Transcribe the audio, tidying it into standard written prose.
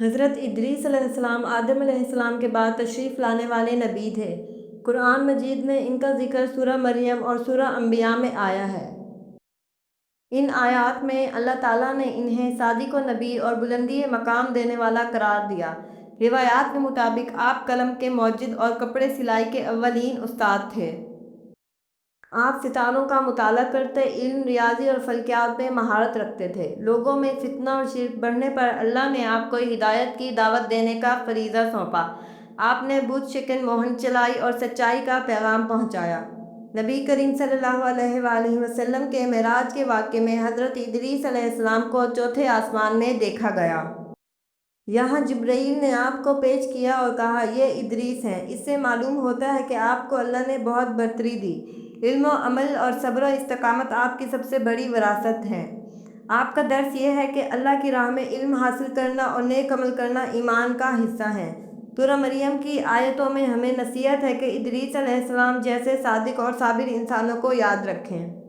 حضرت ادریس علیہ السلام آدم علیہ السلام کے بعد تشریف لانے والے نبی تھے۔ قرآن مجید میں ان کا ذکر سورہ مریم اور سورہ انبیاء میں آیا ہے۔ ان آیات میں اللہ تعالیٰ نے انہیں صادق و نبی اور بلندی مقام دینے والا قرار دیا۔ روایات کے مطابق آپ قلم کے موجد اور کپڑے سلائی کے اولین استاد تھے۔ آپ ستاروں کا مطالعہ کرتے، علم، ریاضی اور فلکیات میں مہارت رکھتے تھے۔ لوگوں میں فتنہ اور شرک بڑھنے پر اللہ نے آپ کو ہدایت کی دعوت دینے کا فریضہ سونپا۔ آپ نے بت شکن مہم چلائی اور سچائی کا پیغام پہنچایا۔ نبی کریم صلی اللہ علیہ وآلہ وسلم کے معراج کے واقعے میں حضرت ادریس علیہ السلام کو چوتھے آسمان میں دیکھا گیا۔ یہاں جبرائیل نے آپ کو پیش کیا اور کہا، یہ ادریس ہیں۔ اس سے معلوم ہوتا ہے کہ آپ کو اللہ نے بہت برتری دی۔ علم و عمل اور صبر و استقامت آپ کی سب سے بڑی وراثت ہے۔ آپ کا درس یہ ہے کہ اللہ کی راہ میں علم حاصل کرنا اور نیک عمل کرنا ایمان کا حصہ ہے۔ سورہ مریم کی آیتوں میں ہمیں نصیحت ہے کہ ادریس علیہ السلام جیسے صادق اور صابر انسانوں کو یاد رکھیں۔